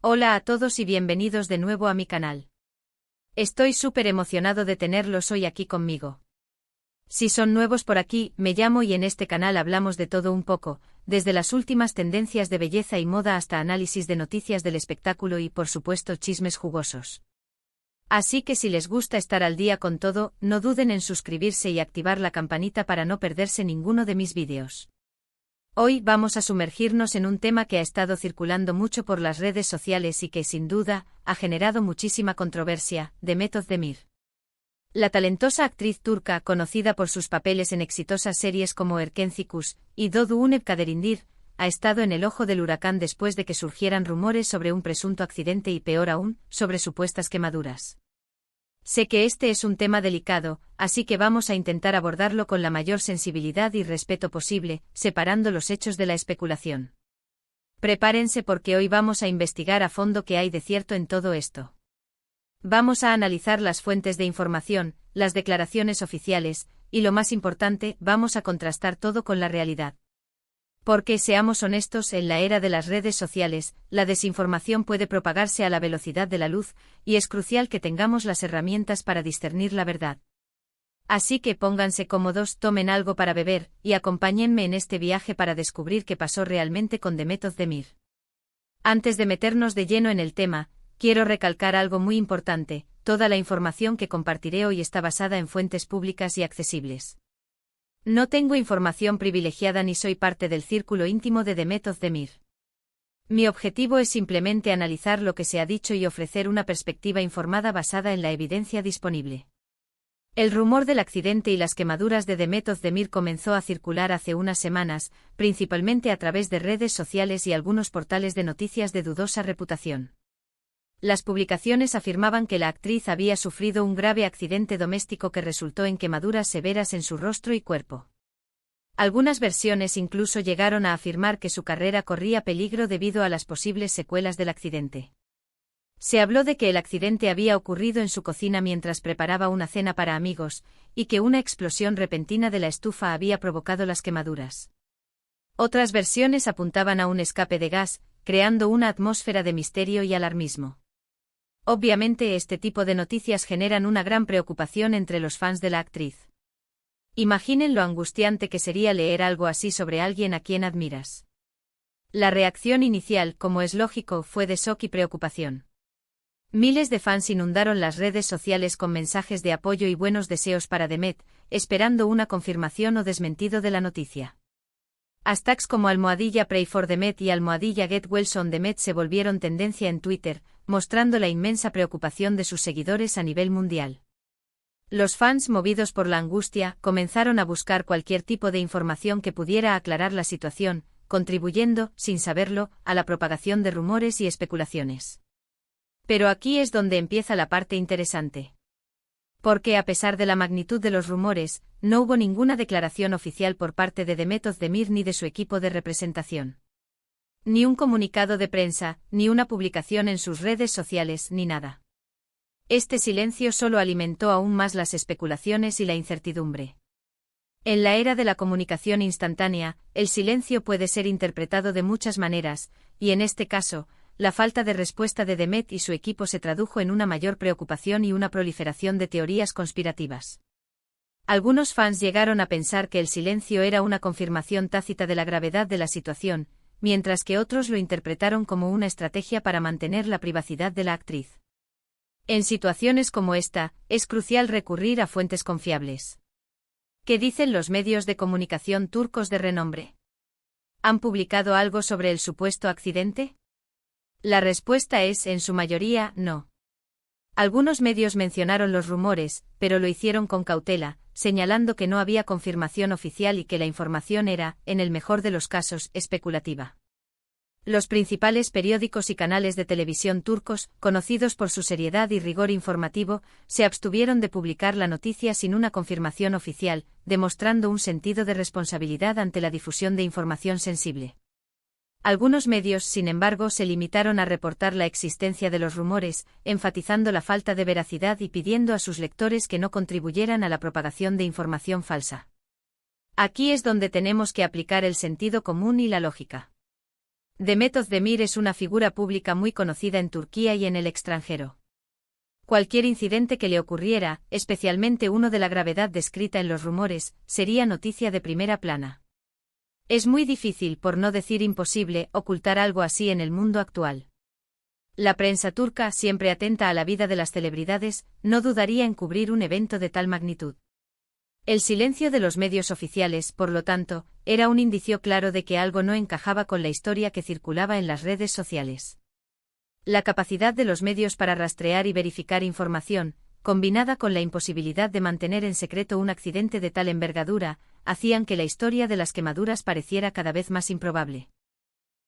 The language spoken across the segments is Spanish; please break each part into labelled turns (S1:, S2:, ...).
S1: Hola a todos y bienvenidos de nuevo a mi canal. Estoy súper emocionado de tenerlos hoy aquí conmigo. Si son nuevos por aquí, me llamo y en este canal hablamos de todo un poco, desde las últimas tendencias de belleza y moda hasta análisis de noticias del espectáculo y por supuesto chismes jugosos. Así que si les gusta estar al día con todo, no duden en suscribirse y activar la campanita para no perderse ninguno de mis vídeos. Hoy vamos a sumergirnos en un tema que ha estado circulando mucho por las redes sociales y que, sin duda, ha generado muchísima controversia: Demet Özdemir. La talentosa actriz turca, conocida por sus papeles en exitosas series como Erkenci y Doğu Unep Kaderindir, ha estado en el ojo del huracán después de que surgieran rumores sobre un presunto accidente y, peor aún, sobre supuestas quemaduras. Sé que este es un tema delicado, así que vamos a intentar abordarlo con la mayor sensibilidad y respeto posible, separando los hechos de la especulación. Prepárense porque hoy vamos a investigar a fondo qué hay de cierto en todo esto. Vamos a analizar las fuentes de información, las declaraciones oficiales, y lo más importante, vamos a contrastar todo con la realidad. Porque, seamos honestos, en la era de las redes sociales, la desinformación puede propagarse a la velocidad de la luz, y es crucial que tengamos las herramientas para discernir la verdad. Así que pónganse cómodos, tomen algo para beber, y acompáñenme en este viaje para descubrir qué pasó realmente con Demet Özdemir. Antes de meternos de lleno en el tema, quiero recalcar algo muy importante: toda la información que compartiré hoy está basada en fuentes públicas y accesibles. No tengo información privilegiada ni soy parte del círculo íntimo de Demet Özdemir. Mi objetivo es simplemente analizar lo que se ha dicho y ofrecer una perspectiva informada basada en la evidencia disponible. El rumor del accidente y las quemaduras de Demet Özdemir comenzó a circular hace unas semanas, principalmente a través de redes sociales y algunos portales de noticias de dudosa reputación. Las publicaciones afirmaban que la actriz había sufrido un grave accidente doméstico que resultó en quemaduras severas en su rostro y cuerpo. Algunas versiones incluso llegaron a afirmar que su carrera corría peligro debido a las posibles secuelas del accidente. Se habló de que el accidente había ocurrido en su cocina mientras preparaba una cena para amigos, y que una explosión repentina de la estufa había provocado las quemaduras. Otras versiones apuntaban a un escape de gas, creando una atmósfera de misterio y alarmismo. Obviamente este tipo de noticias generan una gran preocupación entre los fans de la actriz. Imaginen lo angustiante que sería leer algo así sobre alguien a quien admiras. La reacción inicial, como es lógico, fue de shock y preocupación. Miles de fans inundaron las redes sociales con mensajes de apoyo y buenos deseos para Demet, esperando una confirmación o desmentido de la noticia. Hashtags como #PrayForDemet y #GetWellSonDemet se volvieron tendencia en Twitter, mostrando la inmensa preocupación de sus seguidores a nivel mundial. Los fans, movidos por la angustia, comenzaron a buscar cualquier tipo de información que pudiera aclarar la situación, contribuyendo, sin saberlo, a la propagación de rumores y especulaciones. Pero aquí es donde empieza la parte interesante. Porque a pesar de la magnitud de los rumores, no hubo ninguna declaración oficial por parte de Demet Özdemir ni de su equipo de representación. Ni un comunicado de prensa, ni una publicación en sus redes sociales, ni nada. Este silencio solo alimentó aún más las especulaciones y la incertidumbre. En la era de la comunicación instantánea, el silencio puede ser interpretado de muchas maneras, y en este caso, la falta de respuesta de Demet y su equipo se tradujo en una mayor preocupación y una proliferación de teorías conspirativas. Algunos fans llegaron a pensar que el silencio era una confirmación tácita de la gravedad de la situación, mientras que otros lo interpretaron como una estrategia para mantener la privacidad de la actriz. En situaciones como esta, es crucial recurrir a fuentes confiables. ¿Qué dicen los medios de comunicación turcos de renombre? ¿Han publicado algo sobre el supuesto accidente? La respuesta es, en su mayoría, no. Algunos medios mencionaron los rumores, pero lo hicieron con cautela, señalando que no había confirmación oficial y que la información era, en el mejor de los casos, especulativa. Los principales periódicos y canales de televisión turcos, conocidos por su seriedad y rigor informativo, se abstuvieron de publicar la noticia sin una confirmación oficial, demostrando un sentido de responsabilidad ante la difusión de información sensible. Algunos medios, sin embargo, se limitaron a reportar la existencia de los rumores, enfatizando la falta de veracidad y pidiendo a sus lectores que no contribuyeran a la propagación de información falsa. Aquí es donde tenemos que aplicar el sentido común y la lógica. Demet Özdemir es una figura pública muy conocida en Turquía y en el extranjero. Cualquier incidente que le ocurriera, especialmente uno de la gravedad descrita en los rumores, sería noticia de primera plana. Es muy difícil, por no decir imposible, ocultar algo así en el mundo actual. La prensa turca, siempre atenta a la vida de las celebridades, no dudaría en cubrir un evento de tal magnitud. El silencio de los medios oficiales, por lo tanto, era un indicio claro de que algo no encajaba con la historia que circulaba en las redes sociales. La capacidad de los medios para rastrear y verificar información, combinada con la imposibilidad de mantener en secreto un accidente de tal envergadura, hacían que la historia de las quemaduras pareciera cada vez más improbable.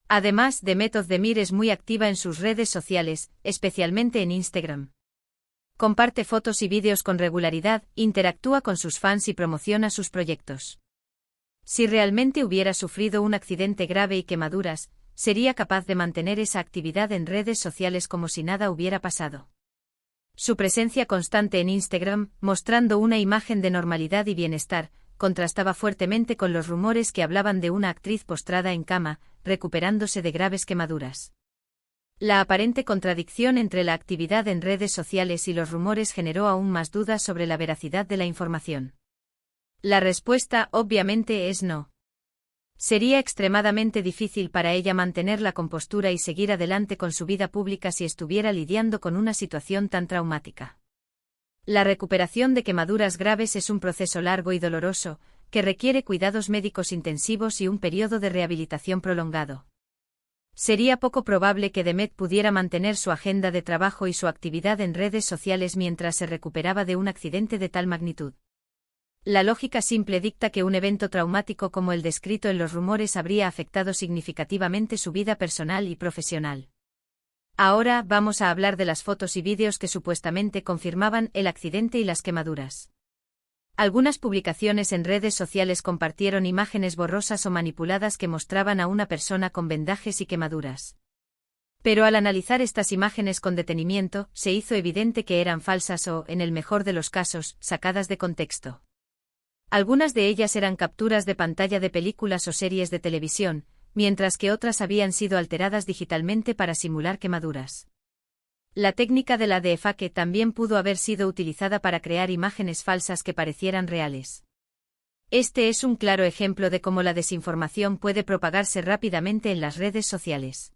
S1: Además, Demet Özdemir es muy activa en sus redes sociales, especialmente en Instagram. Comparte fotos y vídeos con regularidad, interactúa con sus fans y promociona sus proyectos. Si realmente hubiera sufrido un accidente grave y quemaduras, sería capaz de mantener esa actividad en redes sociales como si nada hubiera pasado. Su presencia constante en Instagram, mostrando una imagen de normalidad y bienestar, contrastaba fuertemente con los rumores que hablaban de una actriz postrada en cama, recuperándose de graves quemaduras. La aparente contradicción entre la actividad en redes sociales y los rumores generó aún más dudas sobre la veracidad de la información. La respuesta, obviamente, es no. Sería extremadamente difícil para ella mantener la compostura y seguir adelante con su vida pública si estuviera lidiando con una situación tan traumática. La recuperación de quemaduras graves es un proceso largo y doloroso, que requiere cuidados médicos intensivos y un periodo de rehabilitación prolongado. Sería poco probable que Demet pudiera mantener su agenda de trabajo y su actividad en redes sociales mientras se recuperaba de un accidente de tal magnitud. La lógica simple dicta que un evento traumático como el descrito en los rumores habría afectado significativamente su vida personal y profesional. Ahora vamos a hablar de las fotos y vídeos que supuestamente confirmaban el accidente y las quemaduras. Algunas publicaciones en redes sociales compartieron imágenes borrosas o manipuladas que mostraban a una persona con vendajes y quemaduras. Pero al analizar estas imágenes con detenimiento, se hizo evidente que eran falsas o, en el mejor de los casos, sacadas de contexto. Algunas de ellas eran capturas de pantalla de películas o series de televisión, mientras que otras habían sido alteradas digitalmente para simular quemaduras. La técnica de la deepfake también pudo haber sido utilizada para crear imágenes falsas que parecieran reales. Este es un claro ejemplo de cómo la desinformación puede propagarse rápidamente en las redes sociales.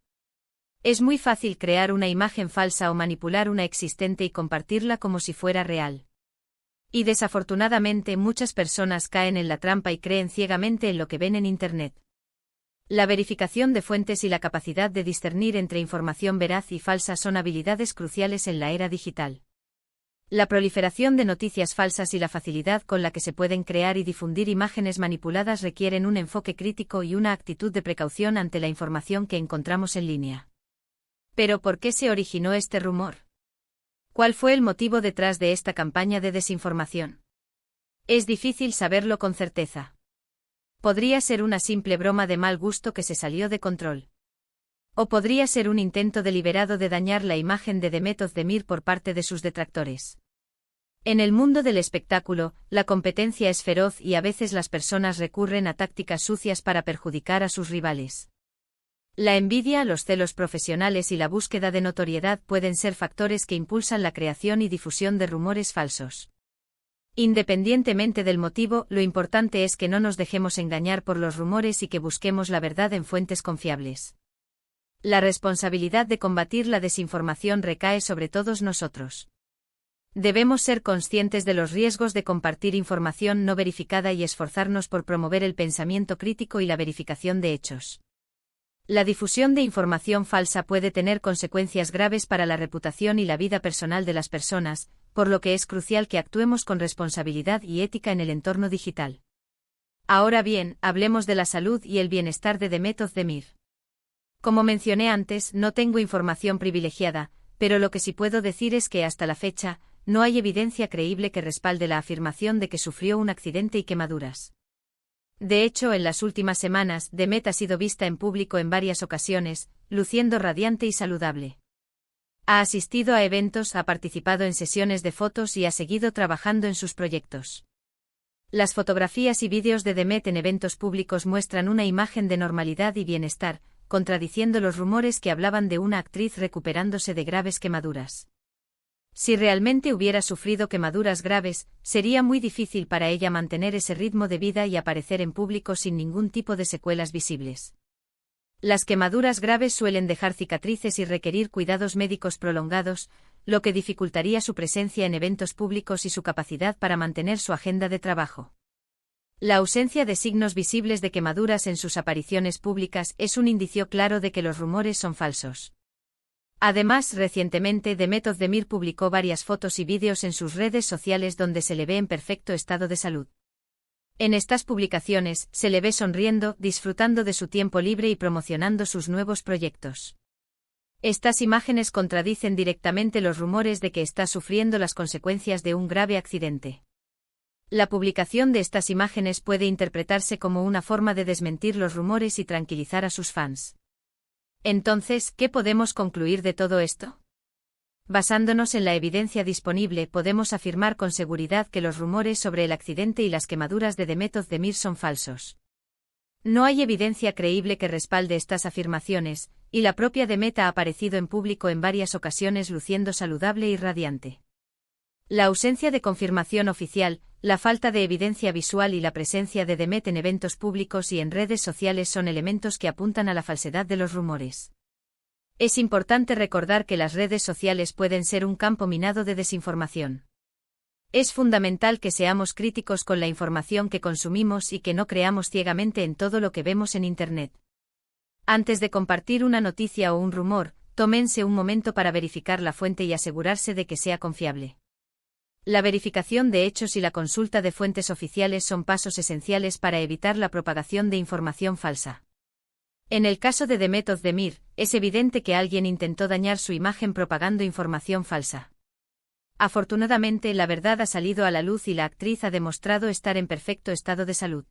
S1: Es muy fácil crear una imagen falsa o manipular una existente y compartirla como si fuera real. Y desafortunadamente muchas personas caen en la trampa y creen ciegamente en lo que ven en Internet. La verificación de fuentes y la capacidad de discernir entre información veraz y falsa son habilidades cruciales en la era digital. La proliferación de noticias falsas y la facilidad con la que se pueden crear y difundir imágenes manipuladas requieren un enfoque crítico y una actitud de precaución ante la información que encontramos en línea. ¿Pero por qué se originó este rumor? ¿Cuál fue el motivo detrás de esta campaña de desinformación? Es difícil saberlo con certeza. Podría ser una simple broma de mal gusto que se salió de control. O podría ser un intento deliberado de dañar la imagen de Demet Özdemir por parte de sus detractores. En el mundo del espectáculo, la competencia es feroz y a veces las personas recurren a tácticas sucias para perjudicar a sus rivales. La envidia, los celos profesionales y la búsqueda de notoriedad pueden ser factores que impulsan la creación y difusión de rumores falsos. Independientemente del motivo, lo importante es que no nos dejemos engañar por los rumores y que busquemos la verdad en fuentes confiables. La responsabilidad de combatir la desinformación recae sobre todos nosotros. Debemos ser conscientes de los riesgos de compartir información no verificada y esforzarnos por promover el pensamiento crítico y la verificación de hechos. La difusión de información falsa puede tener consecuencias graves para la reputación y la vida personal de las personas, por lo que es crucial que actuemos con responsabilidad y ética en el entorno digital. Ahora bien, hablemos de la salud y el bienestar de Demet Özdemir. Como mencioné antes, no tengo información privilegiada, pero lo que sí puedo decir es que hasta la fecha, no hay evidencia creíble que respalde la afirmación de que sufrió un accidente y quemaduras. De hecho, en las últimas semanas, Demet ha sido vista en público en varias ocasiones, luciendo radiante y saludable. Ha asistido a eventos, ha participado en sesiones de fotos y ha seguido trabajando en sus proyectos. Las fotografías y vídeos de Demet en eventos públicos muestran una imagen de normalidad y bienestar, contradiciendo los rumores que hablaban de una actriz recuperándose de graves quemaduras. Si realmente hubiera sufrido quemaduras graves, sería muy difícil para ella mantener ese ritmo de vida y aparecer en público sin ningún tipo de secuelas visibles. Las quemaduras graves suelen dejar cicatrices y requerir cuidados médicos prolongados, lo que dificultaría su presencia en eventos públicos y su capacidad para mantener su agenda de trabajo. La ausencia de signos visibles de quemaduras en sus apariciones públicas es un indicio claro de que los rumores son falsos. Además, recientemente Demet Özdemir publicó varias fotos y vídeos en sus redes sociales donde se le ve en perfecto estado de salud. En estas publicaciones, se le ve sonriendo, disfrutando de su tiempo libre y promocionando sus nuevos proyectos. Estas imágenes contradicen directamente los rumores de que está sufriendo las consecuencias de un grave accidente. La publicación de estas imágenes puede interpretarse como una forma de desmentir los rumores y tranquilizar a sus fans. Entonces, ¿qué podemos concluir de todo esto? Basándonos en la evidencia disponible, podemos afirmar con seguridad que los rumores sobre el accidente y las quemaduras de Demet Özdemir son falsos. No hay evidencia creíble que respalde estas afirmaciones, y la propia Demet ha aparecido en público en varias ocasiones luciendo saludable y radiante. La ausencia de confirmación oficial, la falta de evidencia visual y la presencia de Demet en eventos públicos y en redes sociales son elementos que apuntan a la falsedad de los rumores. Es importante recordar que las redes sociales pueden ser un campo minado de desinformación. Es fundamental que seamos críticos con la información que consumimos y que no creamos ciegamente en todo lo que vemos en Internet. Antes de compartir una noticia o un rumor, tómense un momento para verificar la fuente y asegurarse de que sea confiable. La verificación de hechos y la consulta de fuentes oficiales son pasos esenciales para evitar la propagación de información falsa. En el caso de Demet Özdemir, es evidente que alguien intentó dañar su imagen propagando información falsa. Afortunadamente, la verdad ha salido a la luz y la actriz ha demostrado estar en perfecto estado de salud.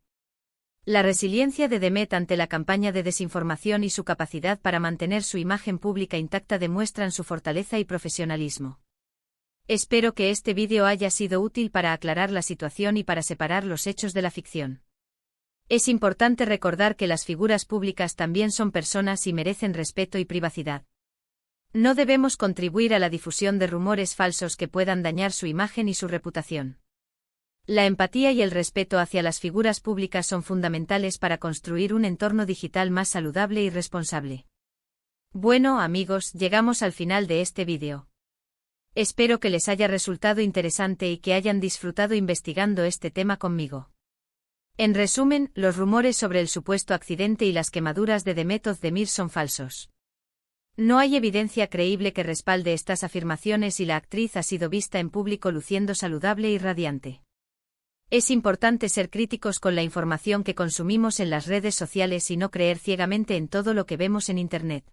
S1: La resiliencia de Demet ante la campaña de desinformación y su capacidad para mantener su imagen pública intacta demuestran su fortaleza y profesionalismo. Espero que este vídeo haya sido útil para aclarar la situación y para separar los hechos de la ficción. Es importante recordar que las figuras públicas también son personas y merecen respeto y privacidad. No debemos contribuir a la difusión de rumores falsos que puedan dañar su imagen y su reputación. La empatía y el respeto hacia las figuras públicas son fundamentales para construir un entorno digital más saludable y responsable. Bueno, amigos, llegamos al final de este vídeo. Espero que les haya resultado interesante y que hayan disfrutado investigando este tema conmigo. En resumen, los rumores sobre el supuesto accidente y las quemaduras de Demet Özdemir son falsos. No hay evidencia creíble que respalde estas afirmaciones y la actriz ha sido vista en público luciendo saludable y radiante. Es importante ser críticos con la información que consumimos en las redes sociales y no creer ciegamente en todo lo que vemos en Internet.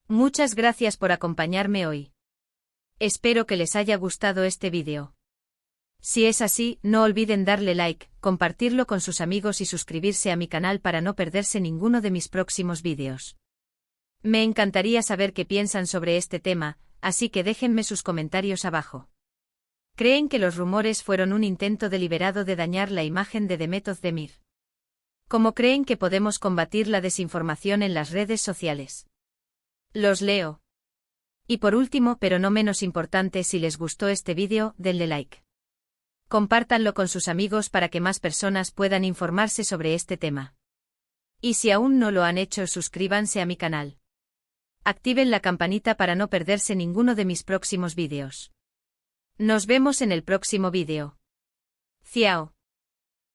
S1: Muchas gracias por acompañarme hoy. Espero que les haya gustado este vídeo. Si es así, no olviden darle like, compartirlo con sus amigos y suscribirse a mi canal para no perderse ninguno de mis próximos vídeos. Me encantaría saber qué piensan sobre este tema, así que déjenme sus comentarios abajo. ¿Creen que los rumores fueron un intento deliberado de dañar la imagen de Demet Özdemir? ¿Cómo creen que podemos combatir la desinformación en las redes sociales? Los leo. Y por último, pero no menos importante, si les gustó este vídeo, denle like. Compártanlo con sus amigos para que más personas puedan informarse sobre este tema. Y si aún no lo han hecho, suscríbanse a mi canal. Activen la campanita para no perderse ninguno de mis próximos vídeos. Nos vemos en el próximo vídeo. Ciao.